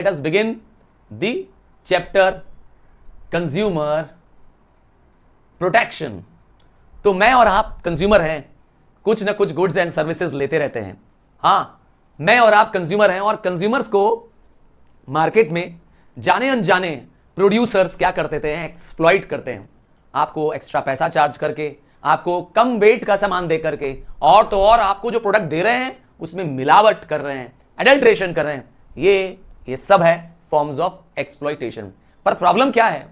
Let us begin the chapter consumer protection. तो मैं और आप कंज्यूमर हैं, कुछ ना कुछ गुड्स एंड सर्विसेज लेते रहते हैं। हाँ, मैं और आप कंज्यूमर हैं और कंज्यूमर्स को मार्केट में जाने अनजाने प्रोड्यूसर्स क्या करते थे, एक्सप्लॉइट करते हैं। आपको एक्स्ट्रा पैसा चार्ज करके, आपको कम वेट का सामान दे करके, और तो और आपको जो प्रोडक्ट दे रहे हैं उसमें मिलावट कर रहे हैं, एडल्ट्रेशन कर रहे हैं। ये सब है फॉर्म्स ऑफ एक्सप्लॉइटेशन। पर प्रॉब्लम क्या है?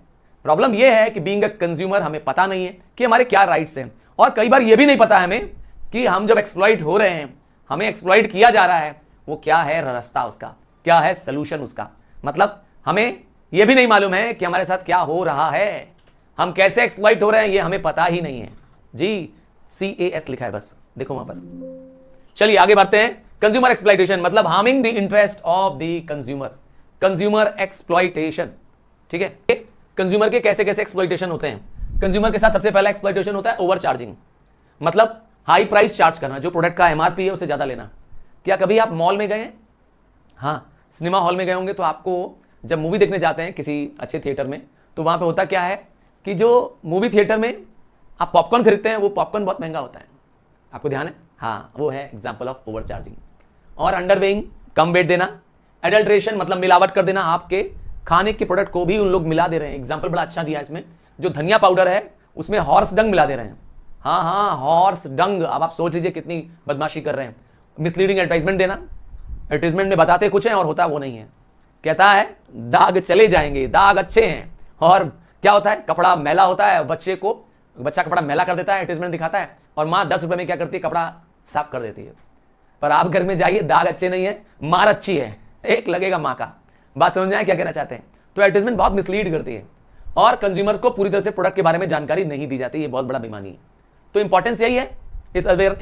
प्रॉब्लम यह है कि बीइंग अ कंज्यूमर हमें पता नहीं है कि हमारे क्या राइट्स हैं, और कई बार यह भी नहीं पता हमें कि हम जब एक्सप्लॉइट हो रहे हैं, हमें एक्सप्लॉइट किया जा रहा है, वो क्या है रास्ता उसका, क्या है सोल्यूशन उसका। मतलब हमें यह भी नहीं मालूम है कि हमारे साथ क्या हो रहा है, हम कैसे एक्सप्लॉइट हो रहे हैं, ये हमें पता ही नहीं है जी। CAS लिखा है बस, देखो वहां पर। चलिए आगे बढ़ते हैं। कंज्यूमर एक्सप्लॉइटेशन मतलब harming the interest of the consumer, consumer exploitation. ठीक है, कंज्यूमर के कैसे कैसे एक्सप्लॉइटेशन होते हैं। कंज्यूमर के साथ सबसे पहला एक्सप्लॉइटेशन होता है ओवर चार्जिंग, मतलब हाई प्राइस चार्ज करना, जो प्रोडक्ट का MRP है उससे ज्यादा लेना। क्या कभी आप मॉल में गए हैं? हाँ, सिनेमा हॉल में गए होंगे, तो आपको जब मूवी देखने जाते हैं किसी अच्छे थिएटर में, तो वहां पे होता क्या है कि जो मूवी थिएटर में आप पॉपकॉर्न खरीदते हैं, वो पॉपकॉर्न बहुत महंगा होता है। आपको ध्यान है? हाँ, वो है एग्जाम्पल ऑफ ओवर चार्जिंग। और अंडर वेइंग, कम वेट देना। एडल्ट्रेशन मतलब मिलावट कर देना, आपके खाने के प्रोडक्ट को भी उन लोग मिला दे रहे हैं। एग्जाम्पल बड़ा अच्छा दिया इसमें, जो धनिया पाउडर है उसमें हॉर्स डंग मिला दे रहे हैं। हाँ, हॉर्स डंग। अब आप सोच लीजिए कितनी बदमाशी कर रहे हैं। मिसलीडिंग एडवर्टाइजमेंट देना, एडवर्टाइजमेंट में बताते कुछ है और होता वो नहीं है। कहता है दाग चले जाएंगे, दाग अच्छे हैं, और क्या होता है, कपड़ा मैला होता है, बच्चा कपड़ा मैला कर देता है, एडवर्टाइजमेंट दिखाता है, और माँ 10 रुपए में क्या करती है, कपड़ा साफ कर देती है। पर आप घर में जाइए, दाग अच्छे नहीं है, मार अच्छी है, एक लगेगा माँ का। बात समझ में आए क्या कहना चाहते हैं? तो एडवर्टाइजमेंट बहुत मिसलीड करती है, और कंज्यूमर्स को पूरी तरह से प्रोडक्ट के बारे में जानकारी नहीं दी जाती। ये बहुत बड़ा बेईमानी है। तो इंपॉर्टेंस यही है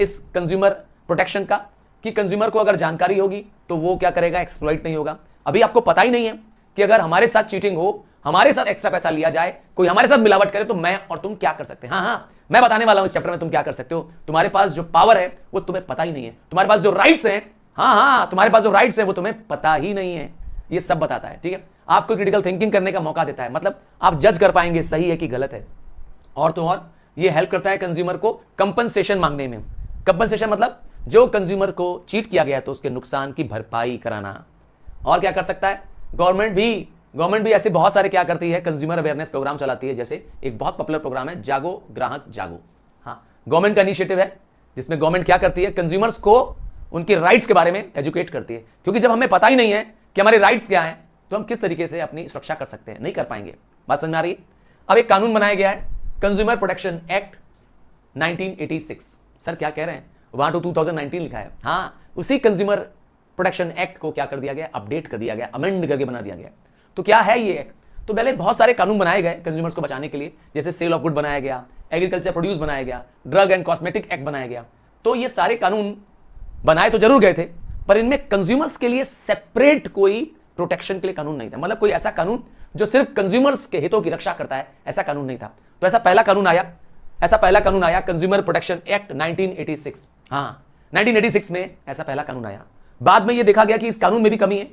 इस कंज्यूमर प्रोटेक्शन का, कि कंज्यूमर को अगर जानकारी होगी तो वो क्या करेगा, एक्सप्लॉइट नहीं होगा। अभी आपको पता ही नहीं है कि अगर हमारे साथ चीटिंग हो, हमारे साथ एक्स्ट्रा पैसा लिया जाए, कोई हमारे साथ मिलावट करे, तो मैं और तुम क्या कर सकते हैं। हाँ, मैं बताने वाला हूं इस चैप्टर में तुम क्या कर सकते हो। तुम्हारे पास जो पावर है वो तुम्हें पता ही नहीं है, तुम्हारे पास जो राइट्स हैं, हाँ, तुम्हारे पास जो राइट्स है वो तुम्हें पता ही नहीं है। ये सब बताता है। ठीक है, आपको क्रिटिकल थिंकिंग करने का मौका देता है, मतलब आप जज कर पाएंगे सही है कि गलत है। और तो और ये हेल्प करता है कंज्यूमर को कंपनसेशन मांगने में। कंपनसेशन मतलब जो कंज्यूमर को चीट किया गया तो उसके नुकसान की भरपाई कराना। और क्या कर सकता है, गवर्नमेंट भी ऐसे बहुत सारे क्या करती है, कंज्यूमर अवेयरनेस प्रोग्राम चलाती है। जैसे एक बहुत पॉपुलर प्रोग्राम है जागो ग्राहक जागो। हाँ, गवर्नमेंट का इनिशिएटिव है, जिसमें गवर्नमेंट क्या करती है, कंज्यूमर्स को उनके राइट्स के बारे में एजुकेट करती है। क्योंकि जब हमें पता ही नहीं है कि हमारे राइट्स क्या है, तो हम किस तरीके से अपनी सुरक्षा कर सकते हैं, नहीं कर पाएंगे। बात समझ में आ रही है? अब एक कानून बनाया गया है, कंज्यूमर प्रोटेक्शन एक्ट 1986। सर क्या कह रहे हैं, वहां तो 2019 लिखा है। हाँ, उसी कंज्यूमर प्रोटेक्शन एक्ट को क्या कर दिया गया, अपडेट कर दिया गया, अमेंड करके बना दिया गया। तो क्या है ये एक्ट? तो पहले बहुत सारे कानून बनाए गए कंज्यूमर्स को बचाने के लिए, जैसे सेल ऑफ गुड बनाया गया, एग्रीकल्चर प्रोड्यूस बनाया गया, ड्रग एंड कॉस्मेटिक एक्ट बनाया गया। तो ये सारे कानून बनाए तो जरूर गए थे, पर इनमें कंज्यूमर्स के लिए सेपरेट कोई प्रोटेक्शन के लिए कानून नहीं था। मतलब कोई ऐसा कानून जो सिर्फ कंज्यूमर्स के हितों की रक्षा करता है, ऐसा कानून नहीं था। तो ऐसा पहला कानून आया कंज्यूमर प्रोटेक्शन एक्ट 1986। हाँ, 1986 में ऐसा पहला कानून आया। बाद में ये देखा गया कि इस कानून में भी कमी है।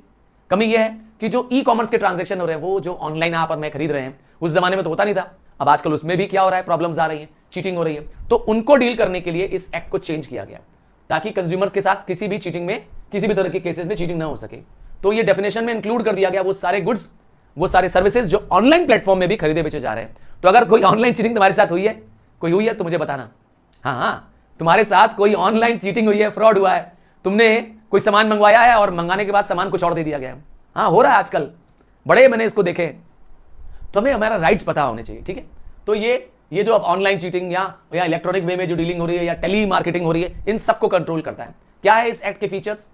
कमी यह है कि जो ई कॉमर्स के ट्रांजैक्शन हो रहे हैं, वो जो ऑनलाइन आप और मैं खरीद रहे हैं, उस जमाने में तो होता नहीं था। अब आजकल उसमें भी क्या हो रहा है, प्रॉब्लम्स आ रही हैं, चीटिंग हो रही है। तो उनको डील करने के लिए इस एक्ट को चेंज किया गया, ताकि कंज्यूमर्स के साथ किसी भी चीटिंग में, किसी भी तरह के केसेस में चीटिंग ना हो सके। तो ये डेफिनेशन में इंक्लूड कर दिया गया वो सारे गुड्स, वो सारे सर्विसेज जो ऑनलाइन प्लेटफॉर्म में भी खरीदे बेचे जा रहे हैं। तो अगर कोई ऑनलाइन चीटिंग तुम्हारे साथ हुई है, तो मुझे बताना। हाँ, तुम्हारे साथ कोई ऑनलाइन चीटिंग हुई है, फ्रॉड हुआ है, तुमने कोई सामान मंगवाया है और मंगाने के बाद सामान कुछ और दे दिया गया है। हाँ, हो रहा है आजकल, बड़े मैंने इसको देखे। तो हमें हमारा राइट्स पता होने चाहिए। ठीक है, तो ये जो अब ऑनलाइन चीटिंग या इलेक्ट्रॉनिक वे में जो डीलिंग हो रही है या टेली मार्केटिंग हो रही है, इन सबको कंट्रोल करता है। क्या है इस एक्ट के फीचर्स?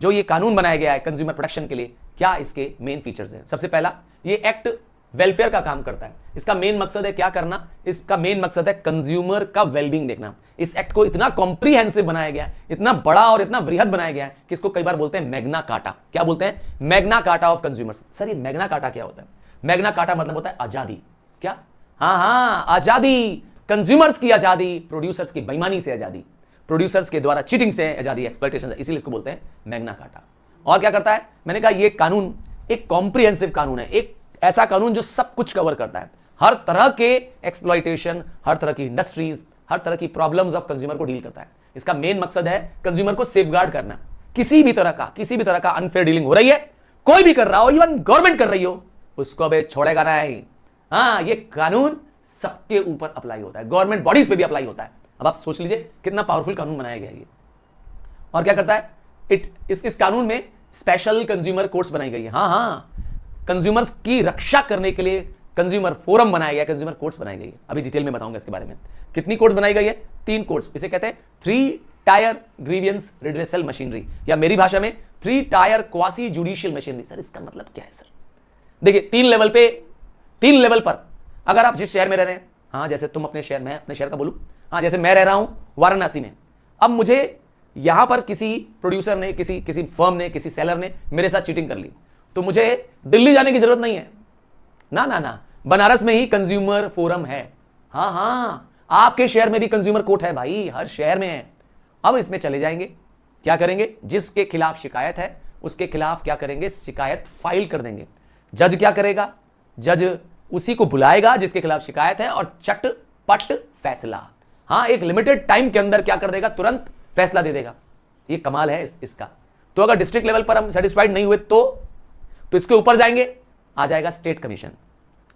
जो ये कानून बनाया गया है कंज्यूमर प्रोटेक्शन के लिए, क्या इसके मेन फीचर्स हैं? सबसे पहला, ये एक्ट वेलफेयर का काम करता है। इसका मेन मकसद है क्या करना, इसका मेन मकसद है कंज्यूमर का वेलबींग देखना। इस एक्ट को इतना कॉम्प्रिहेंसिव बनाया गया, इतना बड़ा और इतना वृहद बनाया गया है कि इसको कई बार बोलते हैं मैग्ना कार्टा। क्या बोलते हैं? Magna carta of consumers. Sir ये मैग्ना कार्टा क्या होता है? मैग्ना कार्टा मतलब होता है आजादी। क्या? हाँ, आजादी, कंज्यूमर्स की आजादी, प्रोड्यूसर्स की बेईमानी से आजादी, प्रोड्यूसर्स के द्वारा चीटिंग से आजादी, एक्सप्लॉइटेशन, इसीलिए इसको बोलते हैं मैग्ना कार्टा। और क्या करता है? मैंने कहा ये कानून एक कॉम्प्रिहेंसिव कानून है, एक ऐसा कानून जो सब कुछ कवर करता है, हर तरह के एक्सप्लॉइटेशन, हर तरह की इंडस्ट्रीज, हर तरह की प्रॉब्लम्स ऑफ कंज्यूमर को डील करता है। इसका मेन मकसद है कंज्यूमर को सेफगार्ड करना। किसी भी तरह का अनफेयर डीलिंग हो रही है, कोई भी कर रहा हो, इवन गवर्नमेंट कर रही हो, उसको अब छोड़ेगा नहीं। हाँ, ये कानून सबके ऊपर अप्लाई होता है, गवर्नमेंट बॉडीज पे भी अप्लाई होता है। अब आप सोच लीजिए कितना पावरफुल कानून बनाया गया है ये। और क्या करता है इस कानून में स्पेशल कंज्यूमर कोर्ट्स बनाई गई है। हाँ, कंज्यूमर्स की रक्षा करने के लिए कंज्यूमर फोरम बनाया गया, कंज्यूमर कोर्ट्स बनाई गई है। अभी डिटेल में बताऊंगा इसके बारे में। कितनी कोर्ट्स बनाई गई है? 3 कोर्ट्स। इसे कहते हैं 3 टायर ग्रीवियंस रिड्रेसल मशीनरी, या मेरी भाषा में 3 tyre quasi judicial machinery. Sir इसका मतलब क्या है? सर देखिए, 3 लेवल पर अगर आप जिस शहर में रह रहे हैं, हाँ जैसे तुम अपने शहर में, अपने शहर का बोलूं, हाँ जैसे मैं रह रहा हूं वाराणसी में, अब मुझे यहां पर किसी प्रोड्यूसर ने, किसी फर्म ने, किसी सेलर ने मेरे साथ चीटिंग कर ली, तो मुझे दिल्ली जाने की जरूरत नहीं है ना, बनारस में ही कंज्यूमर फोरम है। हाँ, आपके शहर में भी कंज्यूमर कोर्ट है भाई, हर शहर में है। अब इसमें चले जाएंगे, क्या करेंगे? जिसके खिलाफ शिकायत है उसके खिलाफ क्या करेंगे? शिकायत फाइल कर देंगे। जज क्या करेगा? जज उसी को बुलाएगा जिसके खिलाफ शिकायत है और चटपट फैसला, हाँ एक लिमिटेड टाइम के अंदर क्या कर देगा? तुरंत फैसला दे देगा। ये कमाल है इसका। तो अगर डिस्ट्रिक्ट लेवल पर हम सेटिस्फाइड नहीं हुए तो इसके ऊपर जाएंगे, आ जाएगा स्टेट कमीशन।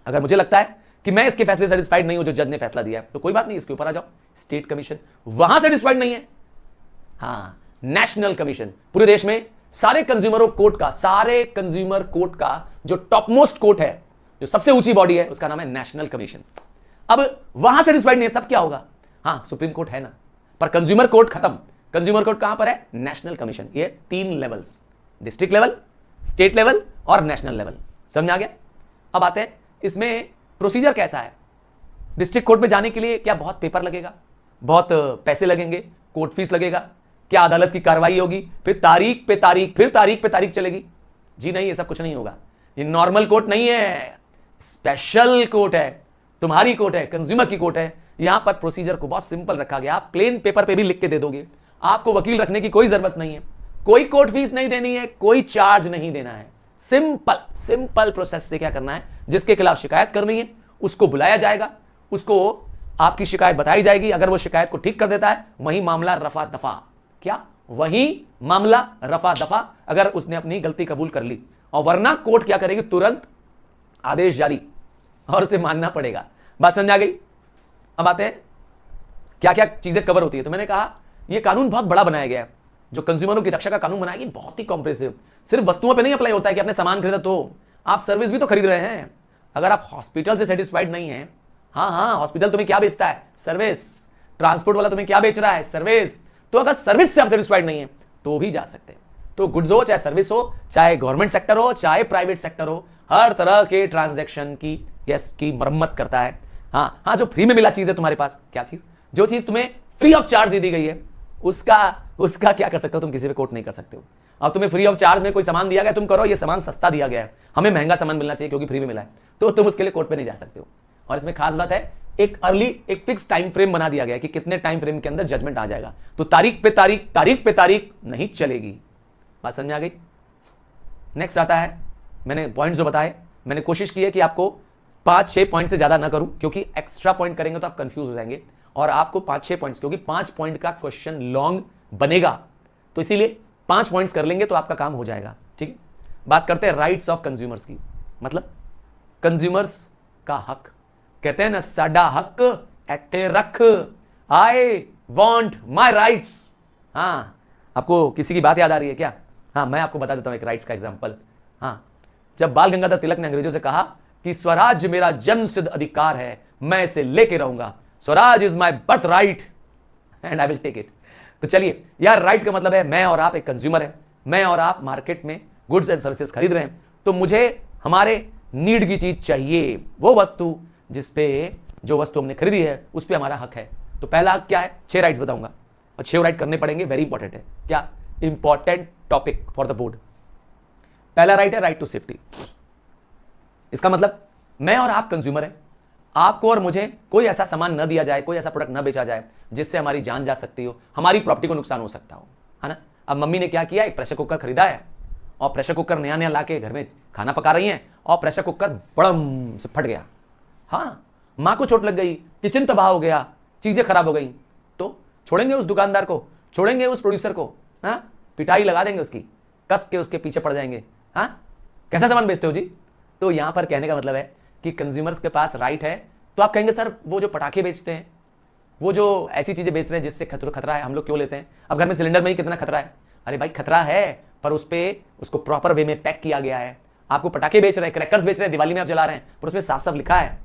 अगर मुझे लगता है कि मैं इसके फैसले सेटिस्फाइड नहीं हूं जो जज ने फैसला दिया है, तो कोई बात नहीं, इसके ऊपर आ जाओ स्टेट कमीशन। वहां सेटिस्फाइड नहीं है, हाँ नेशनल कमीशन। पूरे देश में सारे कंज्यूमर कोर्ट का जो टॉप मोस्ट कोर्ट है, जो सबसे ऊंची बॉडी है, उसका नाम है नेशनल कमीशन। अब वहां सेटिस्फाइड नहीं है, तब क्या होगा? हाँ सुप्रीम कोर्ट है ना, पर कंज्यूमर कोर्ट खत्म। कंज्यूमर कोर्ट कहां पर है? National commission. ये 3 levels, district level, state level और नेशनल लेवल। समझ आ गया? अब आते हैं इसमें प्रोसीजर कैसा है। डिस्ट्रिक्ट कोर्ट में जाने के लिए क्या बहुत पेपर लगेगा, बहुत पैसे लगेंगे, कोर्ट फीस लगेगा, क्या अदालत की कार्रवाई होगी, फिर तारीख पे तारीख चलेगी? जी नहीं, ये सब कुछ नहीं होगा। ये नॉर्मल कोर्ट नहीं है, स्पेशल कोर्ट है, तुम्हारी कोर्ट है, कंज्यूमर की कोर्ट है। यहां पर प्रोसीजर को बहुत सिंपल रखा गया। आप प्लेन पेपर पे भी लिख के दे दोगे, आपको वकील रखने की कोई जरूरत नहीं है, कोई कोर्ट फीस नहीं देनी है, कोई चार्ज नहीं देना है। सिंपल प्रोसेस से क्या करना है? जिसके खिलाफ शिकायत करनी है उसको बुलाया जाएगा, उसको आपकी शिकायत बताई जाएगी। अगर वो शिकायत को ठीक कर देता है, वही मामला रफा दफा। क्या? वही मामला रफा दफा, अगर उसने अपनी गलती कबूल कर ली। और वरना कोर्ट क्या करेगी? तुरंत आदेश जारी, और उसे मानना पड़ेगा। बात समझ आ गई? अब आते हैं क्या क्या चीजें कवर होती है। तो मैंने कहा यह कानून बहुत बड़ा बनाया गया है, जो कंज्यूमरों की रक्षा का कानून बनाया गया, बहुत ही कॉम्प्रेसिव। सिर्फ वस्तुओं पे नहीं अप्लाई होता है कि आपने सामान खरीदा, तो आप सर्विस भी तो खरीद रहे हैं। अगर आप हॉस्पिटल से सेटिस्फाइड नहीं है, हाँ हॉस्पिटल तुम्हें क्या बेचता है? सर्विस। ट्रांसपोर्ट वाला तुम्हें क्या बेच रहा है? सर्विस। तो अगर सर्विस से आप सेटिस्फाइड नहीं है तो भी जा सकते हैं। तो गुड्स हो चाहे सर्विस हो, चाहे गवर्नमेंट सेक्टर हो चाहे प्राइवेट सेक्टर हो, हर तरह के ट्रांजैक्शन की मरम्मत करता है। हाँ जो फ्री में मिला चीज है तुम्हारे पास, क्या चीज? जो चीज तुम्हें फ्री ऑफ चार्ज दे दी गई है, उसका क्या कर सकते हो? तुम किसी पे कोर्ट नहीं कर सकते हो। अब तुम्हें फ्री ऑफ चार्ज में कोई सामान दिया गया, तुम करो ये सामान सस्ता दिया गया है, हमें महंगा सामान मिलना चाहिए क्योंकि फ्री में मिला है, तो तुम उसके लिए कोर्ट पे नहीं जा सकते हो। और इसमें खास बात है, एक फिक्स टाइम फ्रेम बना दिया गया है कि कितने टाइम फ्रेम के अंदर जजमेंट आ जाएगा। तो तारीख पे तारीख नहीं चलेगी। बात समझ आ गई? नेक्स्ट आता है, मैंने पॉइंट जो बताए, मैंने कोशिश की है कि आपको 5-6 पॉइंट से ज्यादा ना करूं, क्योंकि एक्स्ट्रा पॉइंट करेंगे तो आप कंफ्यूज हो जाएंगे। और आपको 5-6 पॉइंट्स, क्योंकि 5 पॉइंट का क्वेश्चन लॉन्ग बनेगा, तो इसीलिए 5 पॉइंट्स कर लेंगे तो आपका काम हो जाएगा। ठीक है, बात करते हैं राइट्स ऑफ कंज्यूमर्स की। मतलब कंज्यूमर्स का हक, कहते हैं ना साडा हक एते रख, आई वॉन्ट माई राइट्स। हाँ, आपको किसी की बात याद आ रही है क्या? हाँ, मैं आपको बता देता हूं एक राइट्स का एग्जांपल। हाँ, जब बाल गंगाधर तिलक ने अंग्रेजों से कहा कि स्वराज मेरा जन्मसिद्ध अधिकार है, मैं इसे लेके रहूंगा, Swaraj is my birthright and I will take it. तो चलिए यार, राइट का मतलब है मैं और आप एक कंज्यूमर है, मैं और आप मार्केट में गुड्स एंड सर्विसेज खरीद रहे हैं, तो मुझे हमारे नीड की चीज चाहिए, वो वस्तु जो वस्तु हमने खरीदी है उस पर हमारा हक है। तो पहला हक क्या है? 6 राइट्स बताऊंगा, और 6 राइट करने पड़ेंगे, वेरी इंपॉर्टेंट है। क्या? Important topic for the board. पहला राइट है राइट टू सेफ्टी। इसका मतलब मैं और आप कंज्यूमर हैं, आपको और मुझे कोई ऐसा सामान न दिया जाए, कोई ऐसा प्रोडक्ट न बेचा जाए जिससे हमारी जान जा सकती हो, हमारी प्रॉपर्टी को नुकसान हो सकता हो, है ना। अब मम्मी ने क्या किया, एक प्रेशर कुकर खरीदा है, और प्रेशर कुकर नया नया लाके घर में खाना पका रही हैं और प्रेशर कुकर बड़म से फट गया, हाँ, माँ को चोट लग गई, किचन तबाह हो गया, चीजें खराब हो गई, तो छोड़ेंगे उस दुकानदार को, छोड़ेंगे उस प्रोड्यूसर को, हाँ, पिटाई लगा देंगे उसकी, कस के उसके पीछे पड़ जाएंगे, हाँ, कैसा सामान बेचते हो जी। तो यहां पर कहने का मतलब है कि कंज्यूमर्स के पास राइट है। तो आप कहेंगे सर वो जो पटाखे बेचते हैं, वो जो ऐसी चीजें बेच रहे हैं जिससे खतरा है, हम लोग क्यों लेते हैं। अब घर में सिलेंडर में ही कितना खतरा है, अरे भाई खतरा है, पर उस पे उसको प्रॉपर वे में पैक किया गया है। आपको पटाखे बेच रहे हैं, क्रैकर्स बेच रहे हैं, दिवाली में आप जला रहे हैं, पर उसमें साफ साफ लिखा है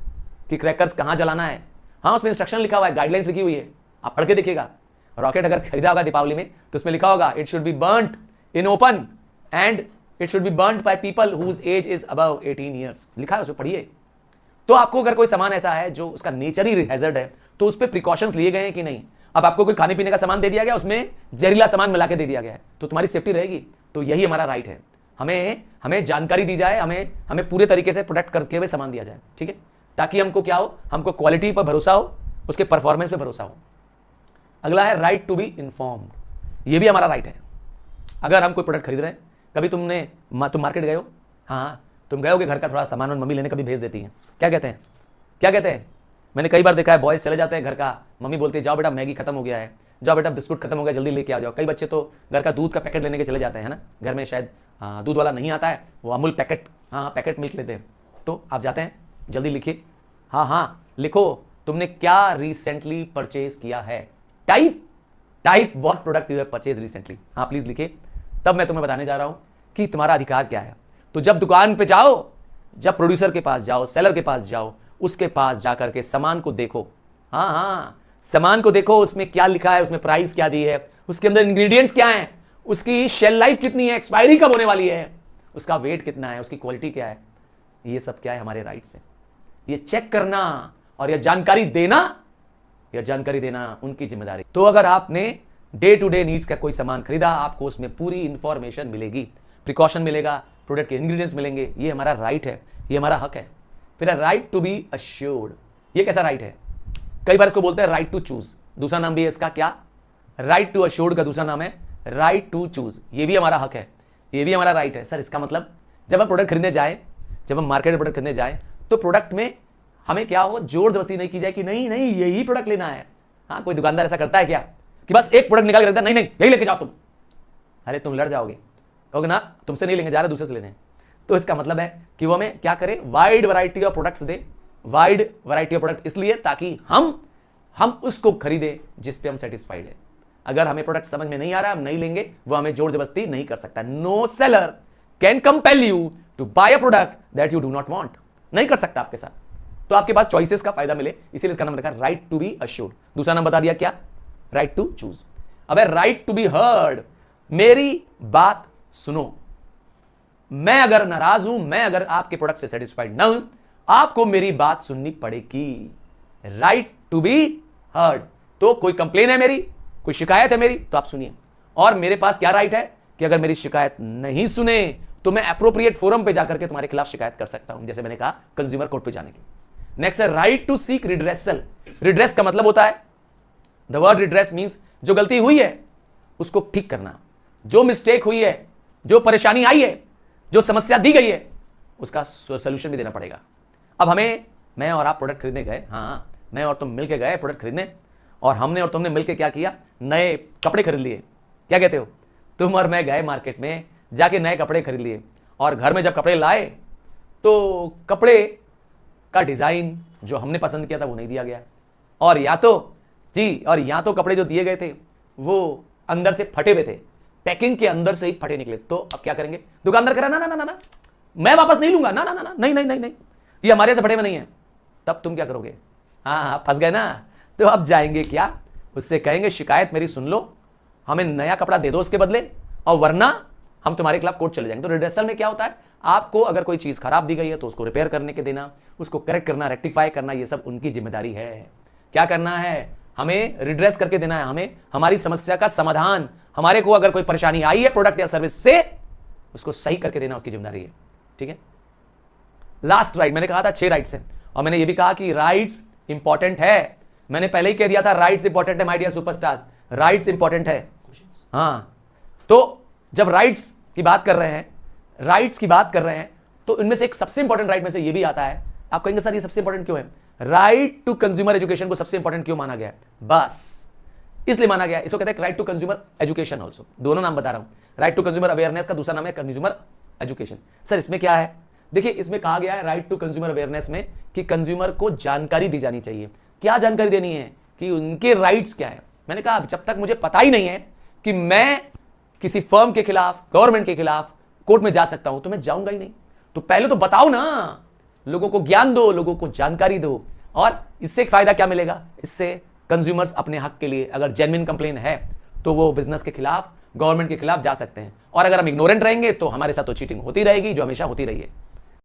कि क्रैकर्स कहां जलाना है, हाँ, उसमें इंस्ट्रक्शन लिखा हुआ है, गाइडलाइंस लिखी हुई है, आप पढ़ के देखिएगा। रॉकेट अगर खरीदा होगा दीपावली में तो उसमें लिखा होगा it should be burned in open and it should be burned by people whose age is above 18 years, लिखा है उसमें, पढ़िए। तो आपको अगर कोई सामान ऐसा है जो उसका नेचर ही हैजर्ड है तो उस पर प्रिकॉशंस लिए गए हैं कि नहीं। अब आपको कोई खाने पीने का सामान दे दिया गया, उसमें जहरीला सामान मिला के दे दिया गया है, तो तुम्हारी सेफ्टी रहेगी। तो यही हमारा राइट है, हमें जानकारी दी जाए, हमें पूरे तरीके से प्रोटेक्ट करके हुए सामान दिया जाए, ठीक है, ताकि हमको क्या हो, हमको क्वालिटी पर भरोसा हो, उसके परफॉर्मेंस पे भरोसा हो। अगला है राइट टू बी इन्फॉर्म्ड, ये भी हमारा राइट है। अगर हम कोई प्रोडक्ट खरीद रहे हैं, कभी तुम मार्केट गए हो, हाँ, तुम गए हो कि घर का थोड़ा सामान और मम्मी लेने कभी भेज देती हैं, क्या कहते हैं, मैंने कई बार देखा है, बॉयज चले जाते हैं घर का, मम्मी बोलती है जाओ बेटा मैगी खत्म हो गया है, जाओ बेटा बिस्कुट खत्म हो गया, जल्दी लेके आ जाओ। कई बच्चे तो घर का दूध का पैकेट लेने के चले जाते हैं, है ना, घर में शायद दूध वाला नहीं आता है, वो अमूल पैकेट, हाँ, पैकेट मिल्क लेते हैं, तो आप जाते हैं, जल्दी लिखिए, हाँ, लिखो तुमने क्या रिसेंटली परचेज किया है, type what product you have purchase recently, हाँ प्लीज लिखिए। तब मैं तुम्हें बताने जा रहा हूं कि तुम्हारा अधिकार क्या है। तो जब दुकान पे जाओ, जब प्रोड्यूसर के पास जाओ, सेलर के पास जाओ, उसके पास जाकर के सामान को देखो, हाँ, सामान को देखो, उसमें क्या लिखा है, उसमें प्राइस क्या दी है, उसके अंदर इंग्रेडिएंट्स क्या है, उसकी शेल लाइफ कितनी है, एक्सपायरी कब होने वाली है, उसका वेट कितना है, उसकी क्वालिटी क्या है, ये सब क्या है, हमारे राइट्स है। ये चेक करना और यह जानकारी देना उनकी जिम्मेदारी। तो अगर आपने डे टू डे नीड्स का कोई सामान खरीदा, आपको उसमें पूरी इंफॉर्मेशन मिलेगी, प्रिकॉशन मिलेगा, प्रोडक्ट के इंग्रेडिएंट्स मिलेंगे, ये हमारा राइट है, ये हमारा हक है। फिर राइट टू बी अश्योर्ड, ये कैसा राइट है, कई बार इसको बोलते हैं राइट टू चूज, दूसरा नाम भी है इसका, क्या, राइट टू अश्योर्ड का दूसरा नाम है राइट टू चूज। ये भी हमारा हक है, ये भी हमारा राइट है। सर इसका मतलब जब हम प्रोडक्ट खरीदने जाए, जब हम मार्केट में प्रोडक्ट खरीदने जाए, तो प्रोडक्ट में हमें क्या हो, जोर जबरदस्ती नहीं की जाए कि नहीं यही प्रोडक्ट लेना है। हाँ, कोई दुकानदार ऐसा करता है क्या कि बस एक प्रोडक्ट निकाल के रखता है, नहीं यही लेके जाओ तुम, अरे तुम लड़ जाओगे, कहोगे ना तुमसे नहीं लेंगे, जा रहे दूसरे से लेने। तो इसका मतलब है कि वो हमें क्या करे, wide variety of products they, wide variety of product इसलिए ताकि हम उसको खरीदे जिस पे हम सेटिस्फाइड है। अगर हमें प्रोडक्ट समझ में नहीं आ रहा, हम नहीं लेंगे, वो हमें जोर जबरदस्ती नहीं कर सकता। No seller can compel you to buy a product that you do not want, नहीं कर सकता आपके साथ। तो आपके पास चॉइसेस का फायदा मिले, इसीलिए इसका नाम रखा राइट टू बी अश्योर्ड। दूसरा नाम बता दिया क्या, राइट टू चूज। अब राइट टू बी हर्ड, मेरी बात सुनो। मैं अगर नाराज हूं, मैं अगर आपके प्रोडक्ट से सेटिस्फाइड ना हूं, आपको मेरी बात सुननी पड़ेगी। राइट टू बी हर्ड, तो कोई कंप्लेन है मेरी, कोई शिकायत है मेरी, तो आप सुनिए। और मेरे पास क्या राइट है कि अगर मेरी शिकायत नहीं सुने तो मैं एप्रोप्रिएट फोरम पे जाकर के तुम्हारे खिलाफ शिकायत कर सकता हूं, जैसे मैंने कहा कंज्यूमर कोर्ट पे जाने की। नेक्स्ट है right to seek redressal. Redress का मतलब होता है, द वर्ड रिड्रेस मींस जो गलती हुई है उसको ठीक करना, जो मिस्टेक हुई है, जो परेशानी आई है, जो समस्या दी गई है, उसका सोल्यूशन भी देना पड़ेगा। अब मैं और आप प्रोडक्ट खरीदने गए, हाँ, मैं और तुम मिलके गए प्रोडक्ट खरीदने, और हमने और तुमने मिलके क्या किया, नए कपड़े खरीद लिए। क्या कहते हो, तुम और मैं गए मार्केट में, जाके नए कपड़े खरीद लिए, और घर में जब कपड़े लाए तो कपड़े का डिजाइन जो हमने पसंद किया था वो नहीं दिया गया, और या तो कपड़े जो दिए गए थे वो अंदर से फटे हुए थे, पैकिंग के अंदर से ही फटे निकले। तो अब क्या करेंगे, दुकानदार कह रहा ना मैं वापस नहीं लूंगा, ना नहीं ये हमारे से फटे में नहीं है। तब तुम क्या करोगे, हाँ फंस गए ना। तो अब जाएंगे क्या, उससे कहेंगे शिकायत मेरी सुन लो, हमें नया कपड़ा दे दो उसके बदले, और वरना हम तुम्हारे खिलाफ कोर्ट चले जाएंगे। तो रिड्रेसल में क्या होता है, आपको अगर कोई चीज खराब दी गई है तो उसको रिपेयर करने के देना, उसको करेक्ट करना, रेक्टिफाई करना, ये सब उनकी जिम्मेदारी है। क्या करना है, हमें रिड्रेस करके देना है, हमें हमारी समस्या का समाधान, हमारे को अगर कोई परेशानी आई है प्रोडक्ट या सर्विस से, उसको सही करके देना उसकी जिम्मेदारी है। ठीक है, लास्ट राइट, मैंने कहा था 6 राइट्स हैं, और मैंने ये भी कहा कि राइट्स इंपॉर्टेंट है। मैंने पहले ही कह दिया था राइट्स इंपॉर्टेंट है my dear superstars, rights important है। हाँ, तो जब राइट्स की बात कर रहे हैं तो इनमें से एक सबसे इंपॉर्टेंट राइट में से ये भी आता है। आप कहेंगे सर ये सबसे इंपॉर्टेंट क्यों है? राइट टू कंज्यूमर एजुकेशन को सबसे इंपॉर्टेंट क्यों माना गया है? बस इसलिए माना गया है, इसको कहते हैं right to consumer education also. दोनों नाम बता रहा हूं, राइट टू कंज्यूमर अवेयरनेस का दूसरा नाम है कंज्यूमर एजुकेशन। सर इसमें क्या है? देखिए इसमें कहा गया है राइट टू कंज्यूमर अवेयरनेस में कि कंज्यूमर को जानकारी दी जानी चाहिए। क्या जानकारी देनी है? कि उनके राइट्स क्या है। मैंने कहा जब तक मुझे पता ही नहीं है कि मैं किसी फर्म के खिलाफ, गवर्नमेंट के खिलाफ कोर्ट में जा सकता हूं, तो मैं जाऊंगा ही नहीं। तो पहले तो बताओ ना, लोगों को ज्ञान दो, लोगों को जानकारी दो। और इससे एक फायदा क्या मिलेगा? इससे कंज्यूमर्स अपने हक के लिए अगर जेन्युइन कंप्लेन है तो वो बिजनेस के खिलाफ, गवर्नमेंट के खिलाफ जा सकते हैं। और अगर हम इग्नोरेंट रहेंगे तो हमारे साथ तो चीटिंग होती रहेगी, जो हमेशा होती रही है।